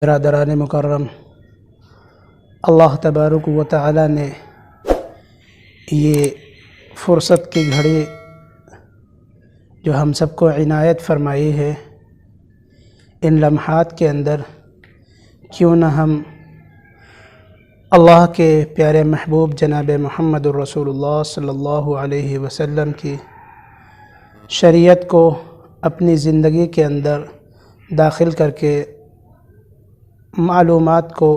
برادران مکرم، اللہ تبارک و تعالی نے یہ فرصت کی گھڑی جو ہم سب کو عنایت فرمائی ہے، ان لمحات کے اندر کیوں نہ ہم اللہ کے پیارے محبوب جناب محمد الرسول اللہ صلی اللہ علیہ وسلم کی شریعت کو اپنی زندگی کے اندر داخل کر کے معلومات کو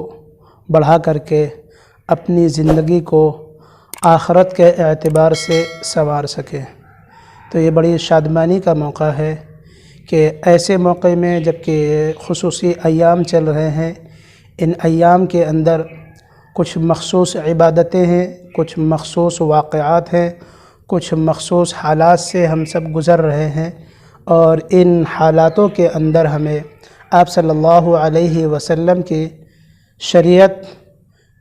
بڑھا کر کے اپنی زندگی کو آخرت کے اعتبار سے سنوار سکیں۔ تو یہ بڑی شادمانی کا موقع ہے کہ ایسے موقع میں جب کہ خصوصی ایام چل رہے ہیں، ان ایام کے اندر کچھ مخصوص عبادتیں ہیں، کچھ مخصوص واقعات ہیں، کچھ مخصوص حالات سے ہم سب گزر رہے ہیں، اور ان حالاتوں کے اندر ہمیں آپ صلی اللہ علیہ وسلم کی شریعت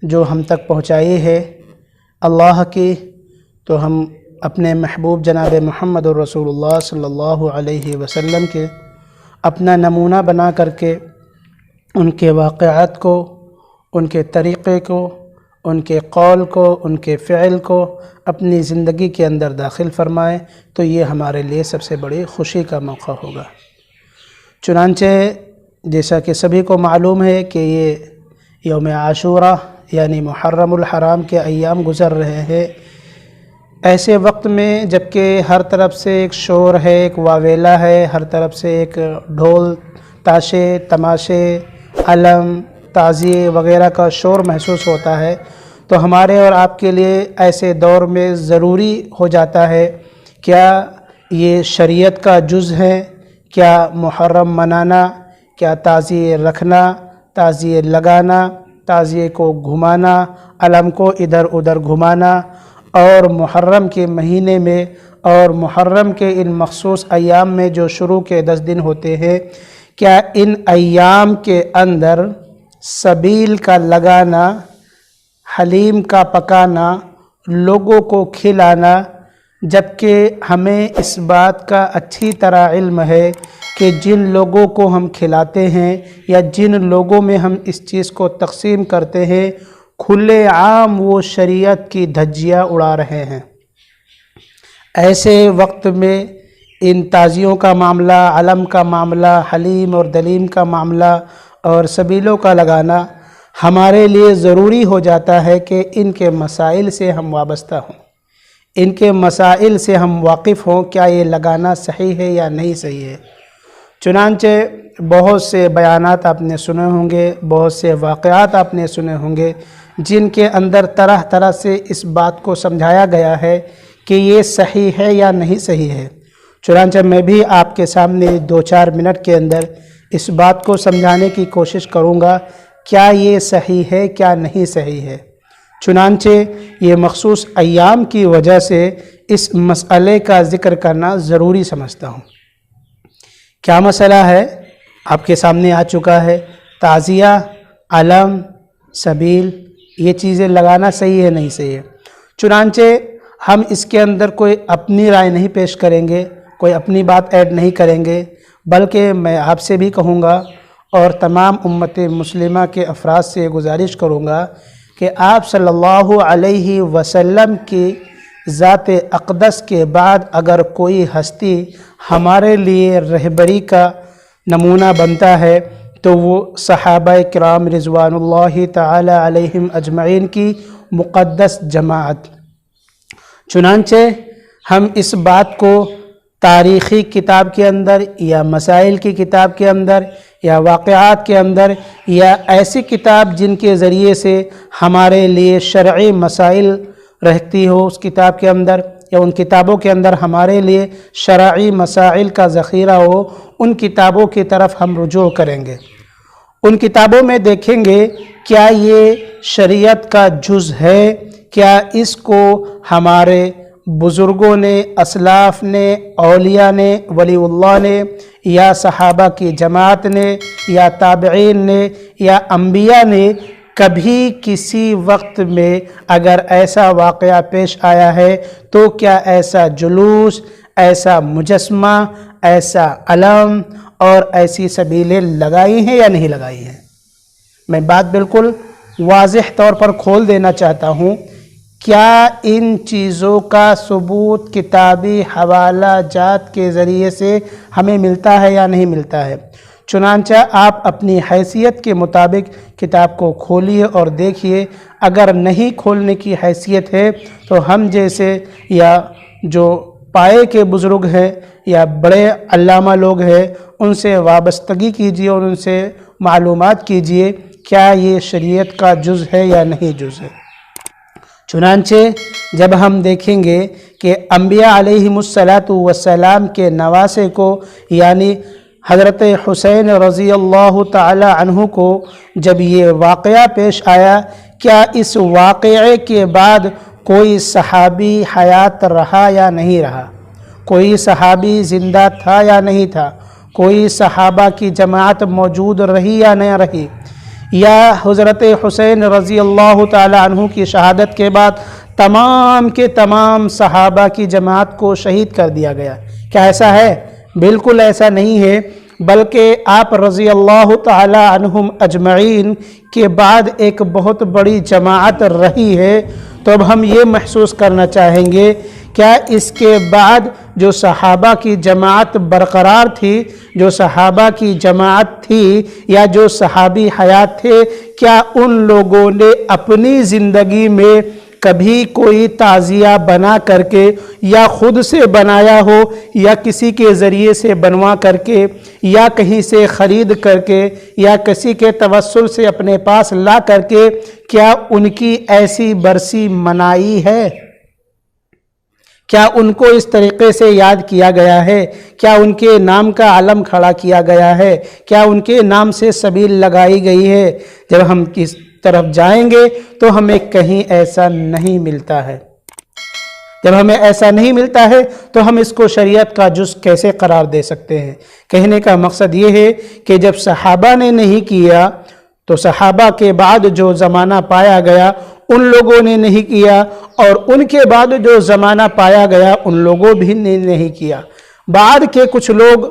جو ہم تک پہنچائی ہے اللہ کی، تو ہم اپنے محبوب جناب محمد الرسول اللہ صلی اللہ علیہ وسلم کے اپنا نمونہ بنا کر کے ان کے واقعات کو، ان کے طریقے کو، ان کے قول کو، ان کے فعل کو اپنی زندگی کے اندر داخل فرمائیں، تو یہ ہمارے لیے سب سے بڑی خوشی کا موقع ہوگا۔ چنانچہ جیسا کہ سبھی کو معلوم ہے کہ یہ یوم عاشورہ یعنی محرم الحرام کے ایام گزر رہے ہیں، ایسے وقت میں جب کہ ہر طرف سے ایک شور ہے، ایک واویلا ہے، ہر طرف سے ایک ڈھول، تاشے، تماشے، علم، تعزیے وغیرہ کا شور محسوس ہوتا ہے، تو ہمارے اور آپ کے لیے ایسے دور میں ضروری ہو جاتا ہے، کیا یہ شریعت کا جز ہے؟ کیا محرم منانا، کیا تعزیے رکھنا، تعزیے لگانا، تعزیے کو گھمانا، علم کو ادھر ادھر گھمانا، اور محرم کے مہینے میں اور محرم کے ان مخصوص ایام میں جو شروع کے 10 دن ہوتے ہیں، کیا ان ایام کے اندر سبیل کا لگانا، حلیم کا پکانا، لوگوں کو کھلانا، جبکہ ہمیں اس بات کا اچھی طرح علم ہے کہ جن لوگوں کو ہم کھلاتے ہیں یا جن لوگوں میں ہم اس چیز کو تقسیم کرتے ہیں، کھلے عام وہ شریعت کی دھجیاں اڑا رہے ہیں۔ ایسے وقت میں ان تعزیوں کا معاملہ، علم کا معاملہ، حلیم اور دلیم کا معاملہ اور سبیلوں کا لگانا ہمارے لیے ضروری ہو جاتا ہے کہ ان کے مسائل سے ہم وابستہ ہوں، ان کے مسائل سے ہم واقف ہوں، کیا یہ لگانا صحیح ہے یا نہیں صحیح ہے۔ چنانچہ بہت سے بیانات آپ نے سنے ہوں گے، بہت سے واقعات آپ نے سنے ہوں گے، جن کے اندر طرح طرح سے اس بات کو سمجھایا گیا ہے کہ یہ صحیح ہے یا نہیں صحیح ہے۔ چنانچہ میں بھی آپ کے سامنے 2-4 منٹ کے اندر اس بات کو سمجھانے کی کوشش کروں گا، کیا یہ صحیح ہے، کیا نہیں صحیح ہے۔ چنانچہ یہ مخصوص ایام کی وجہ سے اس مسئلے کا ذکر کرنا ضروری سمجھتا ہوں۔ کیا مسئلہ ہے؟ آپ کے سامنے آ چکا ہے، تعزیہ، علم، سبیل، یہ چیزیں لگانا صحیح ہے نہیں صحیح ہے۔ چنانچہ ہم اس کے اندر کوئی اپنی رائے نہیں پیش کریں گے، کوئی اپنی بات ایڈ نہیں کریں گے، بلکہ میں آپ سے بھی کہوں گا اور تمام امت مسلمہ کے افراد سے گزارش کروں گا کہ آپ صلی اللہ علیہ وسلم کی ذات اقدس کے بعد اگر کوئی ہستی ہمارے لیے رہبری کا نمونہ بنتا ہے تو وہ صحابہ کرام رضوان اللہ تعالی علیہم اجمعین کی مقدس جماعت۔ چنانچہ ہم اس بات کو تاریخی کتاب کے اندر یا مسائل کی کتاب کے اندر یا واقعات کے اندر یا ایسی کتاب جن کے ذریعے سے ہمارے لیے شرعی مسائل رہتی ہو، اس کتاب کے اندر یا ان کتابوں کے اندر ہمارے لیے شرعی مسائل کا ذخیرہ ہو، ان کتابوں کی طرف ہم رجوع کریں گے۔ ان کتابوں میں دیکھیں گے کیا یہ شریعت کا جز ہے، کیا اس کو ہمارے بزرگوں نے، اسلاف نے، اولیاء نے، ولی اللہ نے، یا صحابہ کی جماعت نے، یا تابعین نے، یا انبیاء نے کبھی کسی وقت میں اگر ایسا واقعہ پیش آیا ہے تو کیا ایسا جلوس، ایسا مجسمہ، ایسا علم اور ایسی سبیلیں لگائی ہیں یا نہیں لگائی ہیں؟ میں بات بالکل واضح طور پر کھول دینا چاہتا ہوں، کیا ان چیزوں کا ثبوت کتابی حوالہ جات کے ذریعے سے ہمیں ملتا ہے یا نہیں ملتا ہے؟ چنانچہ آپ اپنی حیثیت کے مطابق کتاب کو کھولیے اور دیکھیے، اگر نہیں کھولنے کی حیثیت ہے تو ہم جیسے یا جو پائے کے بزرگ ہیں یا بڑے علامہ لوگ ہیں ان سے وابستگی کیجیے اور ان سے معلومات کیجیے کیا یہ شریعت کا جز ہے یا نہیں جز ہے۔ چنانچہ جب ہم دیکھیں گے کہ انبیاء علیہم السلام کے نواسے کو یعنی حضرت حسین رضی اللہ تعالی عنہ کو جب یہ واقعہ پیش آیا، کیا اس واقعے کے بعد کوئی صحابی حیات رہا یا نہیں رہا؟ کوئی صحابی زندہ تھا یا نہیں تھا؟ کوئی صحابہ کی جماعت موجود رہی یا نہیں رہی؟ یا حضرت حسین رضی اللہ تعالی عنہ کی شہادت کے بعد تمام کے تمام صحابہ کی جماعت کو شہید کر دیا گیا؟ کیا ایسا ہے؟ بالکل ایسا نہیں ہے، بلکہ آپ رضی اللہ تعالی عنہم اجمعین کے بعد ایک بہت بڑی جماعت رہی ہے۔ تو اب ہم یہ محسوس کرنا چاہیں گے، کیا اس کے بعد جو صحابہ کی جماعت برقرار تھی، جو صحابہ کی جماعت تھی یا جو صحابی حیات تھے، کیا ان لوگوں نے اپنی زندگی میں کبھی کوئی تعزیہ بنا کر کے یا خود سے بنایا ہو یا کسی کے ذریعے سے بنوا کر کے یا کہیں سے خرید کر کے یا کسی کے توسل سے اپنے پاس لا کر کے کیا ان کی ایسی برسی منائی ہے؟ کیا ان کو اس طریقے سے یاد کیا گیا ہے؟ کیا ان کے نام کا علم کھڑا کیا گیا ہے؟ کیا ان کے نام سے سبیل لگائی گئی ہے؟ جب ہم کس طرف جائیں گے تو ہمیں کہیں ایسا نہیں ملتا ہے۔ جب ہمیں ایسا نہیں ملتا ہے تو ہم اس کو شریعت کا جز کیسے قرار دے سکتے ہیں؟ کہنے کا مقصد یہ ہے کہ جب صحابہ نے نہیں کیا تو صحابہ کے بعد جو زمانہ پایا گیا ان لوگوں نے نہیں کیا، اور ان کے بعد جو زمانہ پایا گیا ان لوگوں بھی نے نہیں کیا۔ بعد کے کچھ لوگ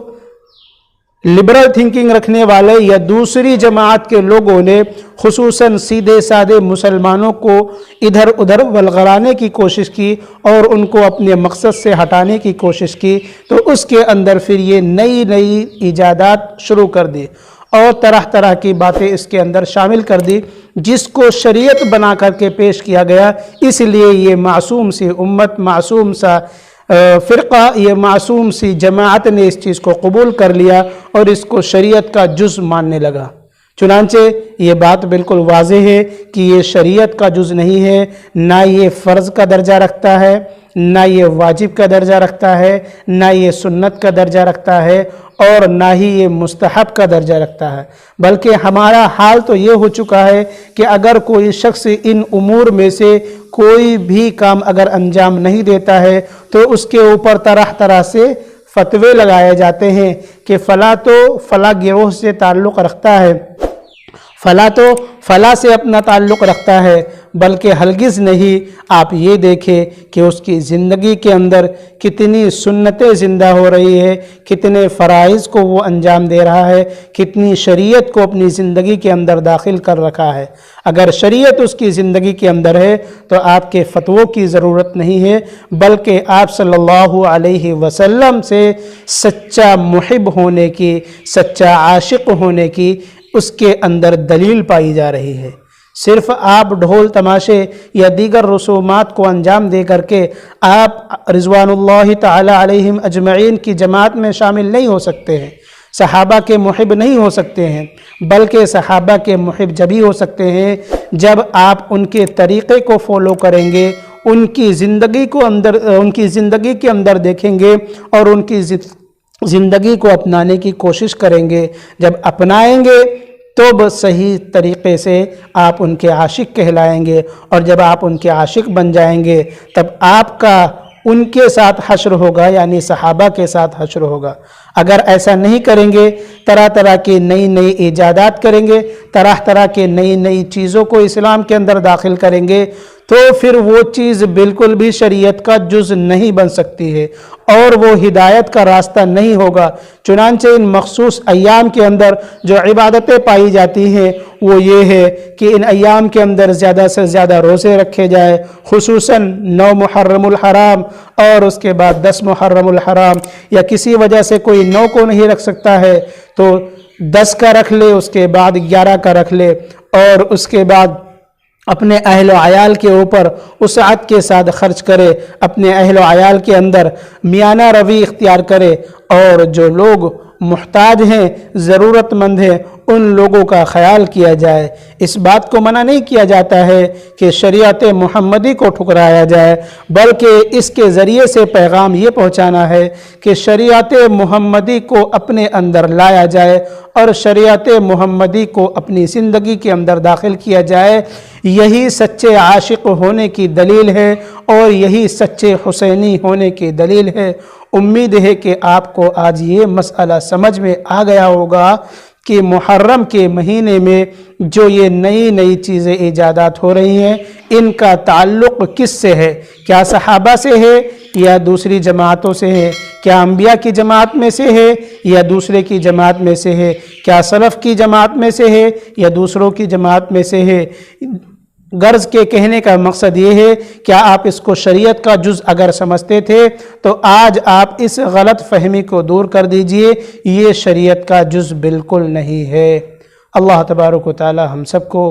لبرل تھنکنگ رکھنے والے یا دوسری جماعت کے لوگوں نے خصوصاً سیدھے سادے مسلمانوں کو ادھر ادھر ولغرانے کی کوشش کی اور ان کو اپنے مقصد سے ہٹانے کی کوشش کی، تو اس کے اندر پھر یہ نئی نئی ایجادات شروع کر دی اور طرح طرح کی باتیں اس کے اندر شامل کر دی، جس کو شریعت بنا کر کے پیش کیا گیا۔ اس لیے یہ معصوم سی امت، معصوم سا فرقہ، یہ معصوم سی جماعت نے اس چیز کو قبول کر لیا اور اس کو شریعت کا جز ماننے لگا۔ چنانچہ یہ بات بالکل واضح ہے کہ یہ شریعت کا جز نہیں ہے، نہ یہ فرض کا درجہ رکھتا ہے، نہ یہ واجب کا درجہ رکھتا ہے، نہ یہ سنت کا درجہ رکھتا ہے، اور نہ ہی یہ مستحب کا درجہ رکھتا ہے۔ بلکہ ہمارا حال تو یہ ہو چکا ہے کہ اگر کوئی شخص ان امور میں سے کوئی بھی کام اگر انجام نہیں دیتا ہے تو اس کے اوپر طرح طرح سے فتوے لگائے جاتے ہیں کہ فلاں تو فلاں گروہ سے تعلق رکھتا ہے، فلاں تو فلاں سے اپنا تعلق رکھتا ہے، بلکہ ہرگز نہیں آپ یہ دیکھیں کہ اس کی زندگی کے اندر کتنی سنتیں زندہ ہو رہی ہے، کتنے فرائض کو وہ انجام دے رہا ہے، کتنی شریعت کو اپنی زندگی کے اندر داخل کر رکھا ہے۔ اگر شریعت اس کی زندگی کے اندر ہے تو آپ کے فتووں کی ضرورت نہیں ہے، بلکہ آپ صلی اللہ علیہ وسلم سے سچا محب ہونے کی، سچا عاشق ہونے کی اس کے اندر دلیل پائی جا رہی ہے۔ صرف آپ ڈھول تماشے یا دیگر رسومات کو انجام دے کر کے آپ رضوان اللہ تعالی علیہم اجمعین کی جماعت میں شامل نہیں ہو سکتے ہیں، صحابہ کے محب نہیں ہو سکتے ہیں، بلکہ صحابہ کے محب جبھی ہو سکتے ہیں جب آپ ان کے طریقے کو فالو کریں گے، ان کی زندگی کے اندر دیکھیں گے اور ان کی زندگی کو اپنانے کی کوشش کریں گے۔ جب اپنائیں گے تو بس صحیح طریقے سے آپ ان کے عاشق کہلائیں گے، اور جب آپ ان کے عاشق بن جائیں گے تب آپ کا ان کے ساتھ حشر ہوگا، یعنی صحابہ کے ساتھ حشر ہوگا۔ اگر ایسا نہیں کریں گے، طرح طرح کی نئی نئی ایجادات کریں گے، طرح طرح کے نئی نئی چیزوں کو اسلام کے اندر داخل کریں گے، تو پھر وہ چیز بالکل بھی شریعت کا جز نہیں بن سکتی ہے اور وہ ہدایت کا راستہ نہیں ہوگا۔ چنانچہ ان مخصوص ایام کے اندر جو عبادتیں پائی جاتی ہیں وہ یہ ہے کہ ان ایام کے اندر زیادہ سے زیادہ روزے رکھے جائے، خصوصاً 9 محرم الحرام اور اس کے بعد 10 محرم الحرام، یا کسی وجہ سے کوئی 9 کو نہیں رکھ سکتا ہے تو 10 کا رکھ لے، اس کے بعد 11 کا رکھ لے، اور اس کے بعد اپنے اہل و عیال کے اوپر وسعت کے ساتھ خرچ کرے، اپنے اہل و عیال کے اندر میانہ روی اختیار کرے، اور جو لوگ محتاج ہیں، ضرورت مند ہیں، ان لوگوں کا خیال کیا جائے۔ اس بات کو منع نہیں کیا جاتا ہے کہ شریعت محمدی کو ٹھکرایا جائے، بلکہ اس کے ذریعے سے پیغام یہ پہنچانا ہے کہ شریعت محمدی کو اپنے اندر لایا جائے اور شریعت محمدی کو اپنی زندگی کے اندر داخل کیا جائے۔ یہی سچے عاشق ہونے کی دلیل ہے اور یہی سچے حسینی ہونے کی دلیل ہے۔ امید ہے کہ آپ کو آج یہ مسئلہ سمجھ میں آ گیا ہوگا کہ محرم کے مہینے میں جو یہ نئی نئی چیزیں ایجادات ہو رہی ہیں، ان کا تعلق کس سے ہے؟ کیا صحابہ سے ہے یا دوسری جماعتوں سے ہے؟ کیا انبیاء کی جماعت میں سے ہے یا دوسرے کی جماعت میں سے ہے؟ کیا سلف کی جماعت میں سے ہے یا دوسروں کی جماعت میں سے ہے؟ غرض کے کہنے کا مقصد یہ ہے کہ آپ اس کو شریعت کا جز اگر سمجھتے تھے تو آج آپ اس غلط فہمی کو دور کر دیجئے، یہ شریعت کا جز بالکل نہیں ہے۔ اللہ تبارک و تعالی ہم سب کو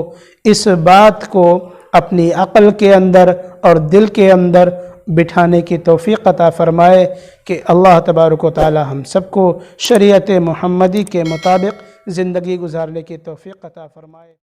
اس بات کو اپنی عقل کے اندر اور دل کے اندر بٹھانے کی توفیق عطا فرمائے کہ اللہ تبارک و تعالی ہم سب کو شریعت محمدی کے مطابق زندگی گزارنے کی توفیق عطا فرمائے۔